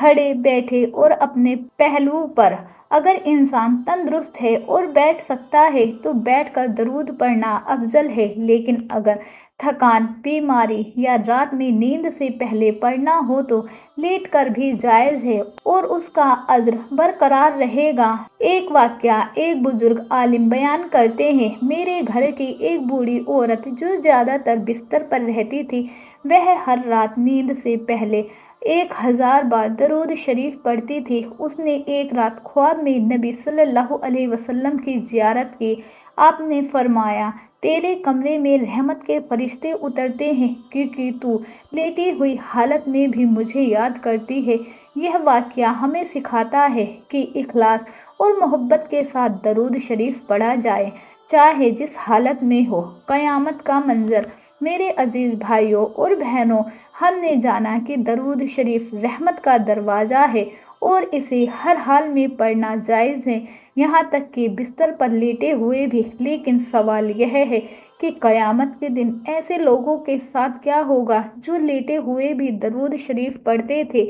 کھڑے بیٹھے اور اپنے پہلو پر اگر انسان تندرست ہے اور بیٹھ سکتا ہے تو بیٹھ کر درود پڑھنا افضل ہے، لیکن اگر تھکان، بیماری یا رات میں نیند سے پہلے پڑھنا ہو تو لیٹ کر بھی جائز ہے اور اس کا اجر برقرار رہے گا۔ ایک واقعہ ایک بزرگ عالم بیان کرتے ہیں، میرے گھر کی ایک بوڑھی عورت جو زیادہ تر بستر پر رہتی تھی، وہ ہر رات نیند سے پہلے 1000 بار درود شریف پڑھتی تھی۔ اس نے ایک رات خواب میں نبی صلی اللہ علیہ وسلم کی زیارت کی۔ آپ نے فرمایا، تیرے کمرے میں رحمت کے فرشتے اترتے ہیں کیونکہ تو لیٹی ہوئی حالت میں بھی مجھے یاد کرتی ہے۔ یہ واقعہ ہمیں سکھاتا ہے کہ اخلاص اور محبت کے ساتھ درود شریف پڑھا جائے، چاہے جس حالت میں ہو۔ قیامت کا منظر۔ میرے عزیز بھائیوں اور بہنوں، ہم نے جانا کہ درود شریف رحمت کا دروازہ ہے اور اسے ہر حال میں پڑھنا جائز ہے، یہاں تک کہ بستر پر لیٹے ہوئے بھی۔ لیکن سوال یہ ہے کہ قیامت کے دن ایسے لوگوں کے ساتھ کیا ہوگا جو لیٹے ہوئے بھی درود شریف پڑھتے تھے۔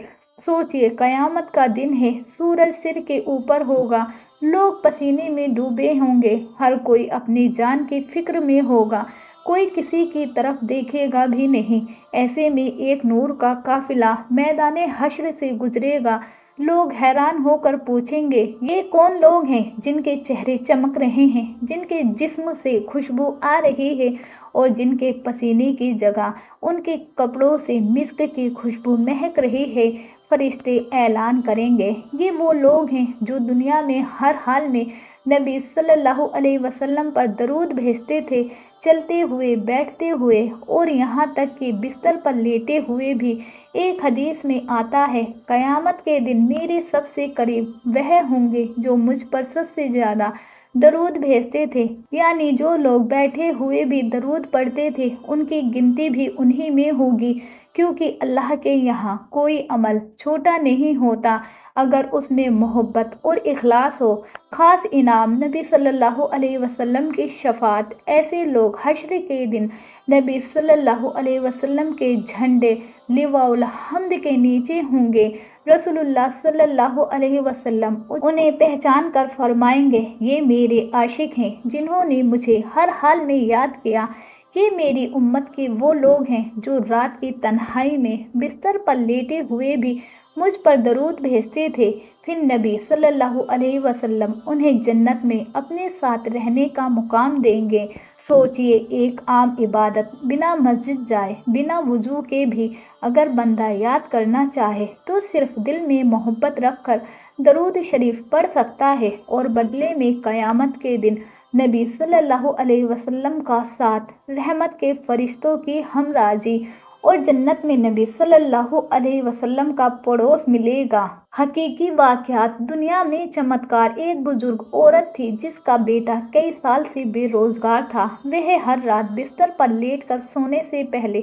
سوچئے، قیامت کا دن ہے، سورج سر کے اوپر ہوگا، لوگ پسینے میں ڈوبے ہوں گے، ہر کوئی اپنی جان کی فکر میں ہوگا، کوئی کسی کی طرف دیکھے گا بھی نہیں۔ ایسے میں ایک نور کا قافلہ میدان حشر سے گزرے گا، لوگ حیران ہو کر پوچھیں گے، یہ کون لوگ ہیں جن کے چہرے چمک رہے ہیں، جن کے جسم سے خوشبو آ رہی ہے اور جن کے پسینے کی جگہ ان کے کپڑوں سے مسک کی خوشبو مہک رہی ہے؟ فرشتے اعلان کریں گے، یہ وہ لوگ ہیں جو دنیا میں ہر حال میں نبی صلی اللہ علیہ وسلم پر درود بھیجتے تھے، چلتے ہوئے، بیٹھتے ہوئے اور یہاں تک کہ بستر پر لیٹے ہوئے بھی۔ ایک حدیث میں آتا ہے، قیامت کے دن میرے سب سے قریب وہ ہوں گے جو مجھ پر سب سے زیادہ درود بھیجتے تھے، یعنی جو لوگ بیٹھے ہوئے بھی درود پڑھتے تھے ان کی گنتی بھی انہی میں ہوگی، کیونکہ اللہ کے یہاں کوئی عمل چھوٹا نہیں ہوتا اگر اس میں محبت اور اخلاص ہو۔ خاص انعام نبی صلی اللہ علیہ وسلم کی شفاعت۔ ایسے لوگ حشر کے دن نبی صلی اللہ علیہ وسلم کے جھنڈے لواء الحمد کے نیچے ہوں گے۔ رسول اللہ صلی اللہ علیہ وسلم انہیں پہچان کر فرمائیں گے، یہ میرے عاشق ہیں جنہوں نے مجھے ہر حال میں یاد کیا۔ یہ میری امت کے وہ لوگ ہیں جو رات کی تنہائی میں بستر پر لیٹے ہوئے بھی مجھ پر درود بھیجتے تھے۔ پھر نبی صلی اللہ علیہ وسلم انہیں جنت میں اپنے ساتھ رہنے کا مقام دیں گے۔ سوچئے، ایک عام عبادت بنا مسجد جائے، بنا وضو کے بھی اگر بندہ یاد کرنا چاہے تو صرف دل میں محبت رکھ کر درود شریف پڑھ سکتا ہے، اور بدلے میں قیامت کے دن نبی صلی اللہ علیہ وسلم کا ساتھ، رحمت کے فرشتوں کی ہمراہی اور جنت میں نبی صلی اللہ علیہ وسلم کا پڑوس ملے گا۔ حقیقی واقعات دنیا میں چمتکار۔ ایک بزرگ عورت تھی جس کا بیٹا کئی سال سے بے روزگار تھا۔ وہ ہر رات بستر پر لیٹ کر سونے سے پہلے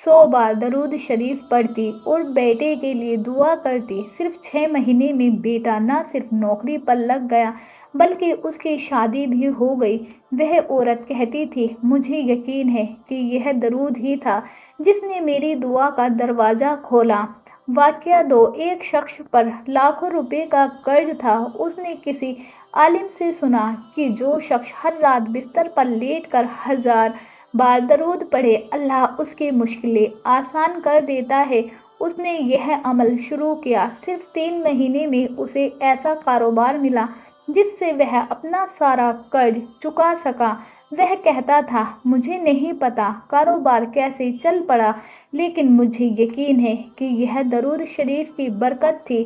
100 بار درود شریف پڑھتی اور بیٹے کے لیے دعا کرتی۔ صرف 6 مہینے میں بیٹا نہ صرف نوکری پر لگ گیا بلکہ اس کی شادی بھی ہو گئی۔ وہ عورت کہتی تھی، مجھے یقین ہے کہ یہ درود ہی تھا جس نے میری دعا کا دروازہ کھولا۔ واقعہ 2، ایک شخص پر لاکھوں روپے کا قرض تھا۔ اس نے کسی عالم سے سنا کہ جو شخص ہر رات بستر پر لیٹ کر 1000 بار درود پڑھے، اللہ اس کی مشکلیں آسان کر دیتا ہے۔ اس نے یہ عمل شروع کیا۔ صرف 3 مہینے میں اسے ایسا کاروبار ملا جس سے وہ اپنا سارا قرض چکا سکا۔ وہ کہتا تھا، مجھے نہیں پتا کاروبار کیسے چل پڑا، لیکن مجھے یقین ہے کہ یہ درود شریف کی برکت تھی۔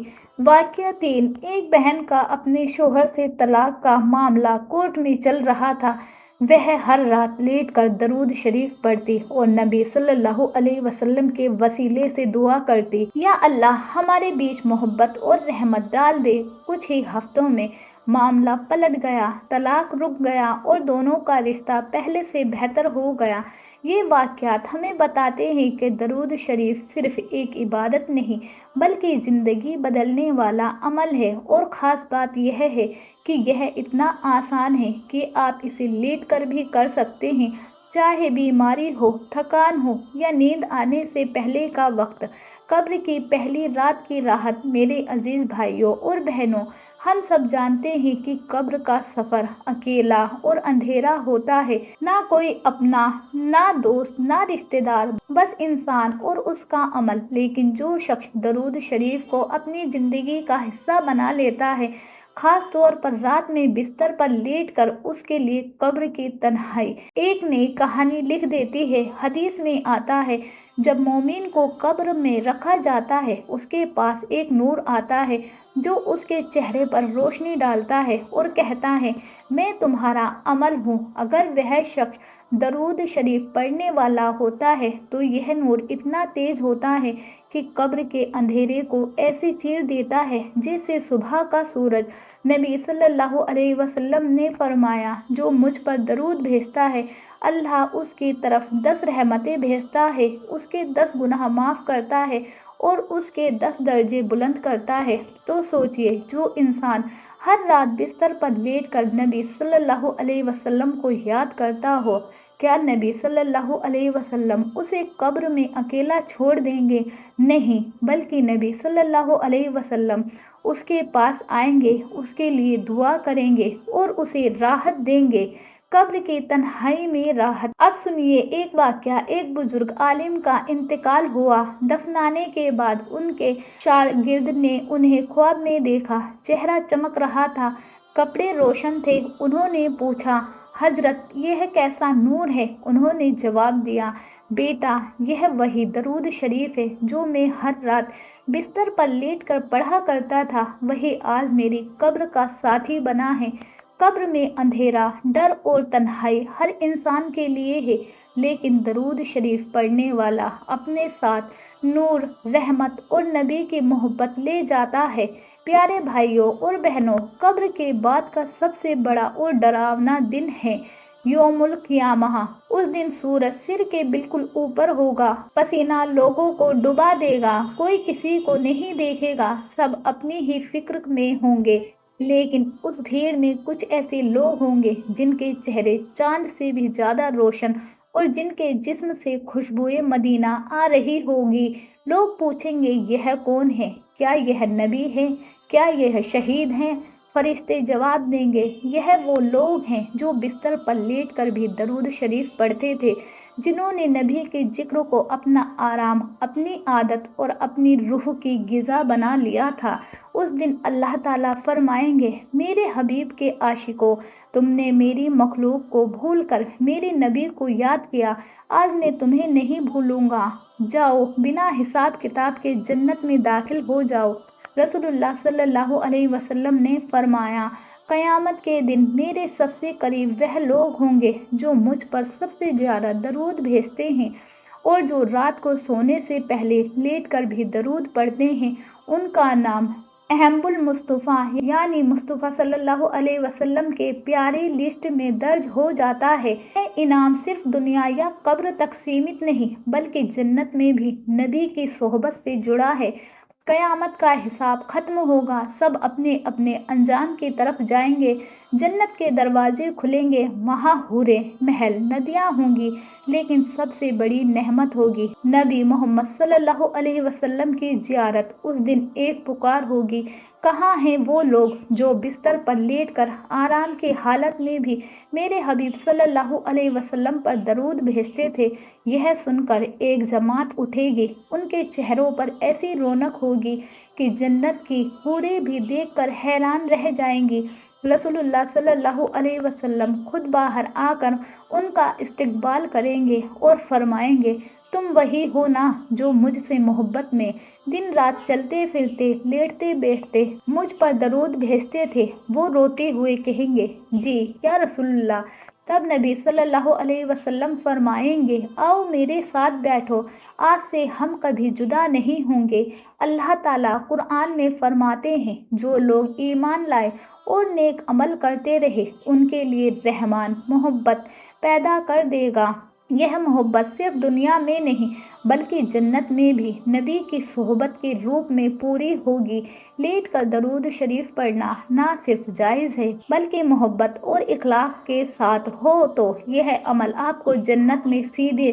واقعہ 3، ایک بہن کا اپنے شوہر سے طلاق کا معاملہ کورٹ میں چل رہا تھا۔ وہ ہر رات لیٹ کر درود شریف پڑھتی اور نبی صلی اللہ علیہ وسلم کے وسیلے سے دعا کرتی، یا اللہ ہمارے بیچ محبت اور رحمت ڈال دے۔ کچھ ہی ہفتوں میں معاملہ پلٹ گیا، طلاق رک گیا اور دونوں کا رشتہ پہلے سے بہتر ہو گیا۔ یہ واقعات ہمیں بتاتے ہیں کہ درود شریف صرف ایک عبادت نہیں بلکہ زندگی بدلنے والا عمل ہے، اور خاص بات یہ ہے کہ یہ اتنا آسان ہے کہ آپ اسے لیٹ کر بھی کر سکتے ہیں، چاہے بیماری ہو، تھکان ہو یا نیند آنے سے پہلے کا وقت۔ قبر کی پہلی رات کی راحت میرے عزیز بھائیوں اور بہنوں، ہم سب جانتے ہیں کہ قبر کا سفر اکیلا اور اندھیرا ہوتا ہے۔ نہ کوئی اپنا، نہ دوست، نہ رشتہ دار، بس انسان اور اس کا عمل۔ لیکن جو شخص درود شریف کو اپنی زندگی کا حصہ بنا لیتا ہے، خاص طور پر رات میں بستر پر لیٹ کر، اس کے لیے قبر کی تنہائی ایک نئی کہانی لکھ دیتی ہے۔ حدیث میں آتا ہے، جب مومن کو قبر میں رکھا جاتا ہے، اس کے پاس ایک نور آتا ہے جو اس کے چہرے پر روشنی ڈالتا ہے اور کہتا ہے، میں تمہارا عمل ہوں۔ اگر وہ شخص درود شریف پڑھنے والا ہوتا ہے تو یہ نور اتنا تیز ہوتا ہے کہ قبر کے اندھیرے کو ایسے چیر دیتا ہے جیسے صبح کا سورج۔ نبی صلی اللہ علیہ وسلم نے فرمایا، جو مجھ پر درود بھیجتا ہے، اللہ اس کی طرف 10 رحمتیں بھیجتا ہے، اس کے 10 گناہ معاف کرتا ہے اور اس کے 10 درجے بلند کرتا ہے۔ تو سوچئے، جو انسان ہر رات بستر پر لیٹ کر نبی صلی اللہ علیہ وسلم کو یاد کرتا ہو، کیا نبی صلی اللہ علیہ وسلم اسے قبر میں اکیلا چھوڑ دیں گے؟ نہیں، بلکہ نبی صلی اللہ علیہ وسلم اس کے پاس آئیں گے، اس کے لیے دعا کریں گے اور اسے راحت دیں گے، قبر کی تنہائی میں راحت۔ اب سنیے ایک واقعہ۔ ایک بزرگ عالم کا انتقال ہوا۔ دفنانے کے بعد ان کے شاگرد نے انہیں خواب میں دیکھا۔ چہرہ چمک رہا تھا، کپڑے روشن تھے۔ انہوں نے پوچھا، حضرت یہ کیسا نور ہے؟ انہوں نے جواب دیا، بیٹا یہ وہی درود شریف ہے جو میں ہر رات بستر پر لیٹ کر پڑھا کرتا تھا، وہی آج میری قبر کا ساتھی بنا ہے۔ قبر میں اندھیرا، ڈر اور تنہائی ہر انسان کے لیے ہے، لیکن درود شریف پڑھنے والا اپنے ساتھ نور، رحمت اور نبی کی محبت لے جاتا ہے۔ پیارے بھائیوں اور بہنوں، قبر کے بعد کا سب سے بڑا اور ڈراونا دن ہے یوم القیامہ۔ اس دن سورج سر کے بالکل اوپر ہوگا، پسینہ لوگوں کو ڈبا دے گا، کوئی کسی کو نہیں دیکھے گا، سب اپنی ہی فکر میں ہوں گے۔ لیکن اس بھیڑ میں کچھ ایسے لوگ ہوں گے جن کے چہرے چاند سے بھی زیادہ روشن اور جن کے جسم سے خوشبوئے مدینہ آ رہی ہوگی۔ لوگ پوچھیں گے، یہ کون ہے؟ کیا یہ نبی ہے؟ کیا یہ شہید ہیں؟ فرشتے جواب دیں گے، یہ وہ لوگ ہیں جو بستر پر لیٹ کر بھی درود شریف پڑھتے تھے، جنہوں نے نبی کے ذکر کو اپنا آرام، اپنی عادت اور اپنی روح کی غذا بنا لیا تھا۔ اس دن اللہ تعالیٰ فرمائیں گے، میرے حبیب کے عاشقوں، تم نے میری مخلوق کو بھول کر میرے نبی کو یاد کیا، آج میں تمہیں نہیں بھولوں گا، جاؤ بنا حساب کتاب کے جنت میں داخل ہو جاؤ۔ رسول اللہ صلی اللہ علیہ وسلم نے فرمایا، قیامت کے دن میرے سب سے قریب وہ لوگ ہوں گے جو مجھ پر سب سے زیادہ درود بھیجتے ہیں اور جو رات کو سونے سے پہلے لیٹ کر بھی درود پڑھتے ہیں، ان کا نام احب المصطفیٰ یعنی مصطفیٰ صلی اللہ علیہ وسلم کے پیاری لسٹ میں درج ہو جاتا ہے۔ یہ انعام صرف دنیا یا قبر تک سیمت نہیں، بلکہ جنت میں بھی نبی کی صحبت سے جڑا ہے۔ قیامت کا حساب ختم ہوگا، سب اپنے اپنے انجام کی طرف جائیں گے، جنت کے دروازے کھلیں گے، وہاں حوریں، محل، ندیاں ہوں گی، لیکن سب سے بڑی نعمت ہوگی نبی محمد صلی اللہ علیہ وسلم کی زیارت۔ اس دن ایک پکار ہوگی، کہاں ہیں وہ لوگ جو بستر پر لیٹ کر آرام کی حالت میں بھی میرے حبیب صلی اللہ علیہ وسلم پر درود بھیجتے تھے؟ یہ سن کر ایک جماعت اٹھے گی، ان کے چہروں پر ایسی رونق ہوگی کہ جنت کی حوریں بھی دیکھ کر حیران رہ جائیں گی۔ رسول اللہ صلی اللہ علیہ وسلم خود باہر آ کر ان کا استقبال کریں گے اور فرمائیں گے، تم وہی ہو نا جو مجھ سے محبت میں دن رات چلتے پھرتے، لیٹتے بیٹھتے مجھ پر درود بھیجتے تھے؟ وہ روتے ہوئے کہیں گے، جی یا رسول اللہ۔ تب نبی صلی اللہ علیہ وسلم فرمائیں گے، آؤ میرے ساتھ بیٹھو، آج سے ہم کبھی جدا نہیں ہوں گے۔ اللہ تعالیٰ قرآن میں فرماتے ہیں، جو لوگ ایمان لائے اور نیک عمل کرتے رہے، ان کے لیے رحمان محبت پیدا کر دے گا۔ یہ محبت صرف دنیا میں نہیں بلکہ جنت میں بھی نبی کی صحبت کے روپ میں پوری ہوگی۔ لیٹ کر درود شریف پڑھنا نہ صرف جائز ہے بلکہ محبت اور اخلاص کے ساتھ ہو تو یہ عمل آپ کو جنت میں سیدھے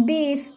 20,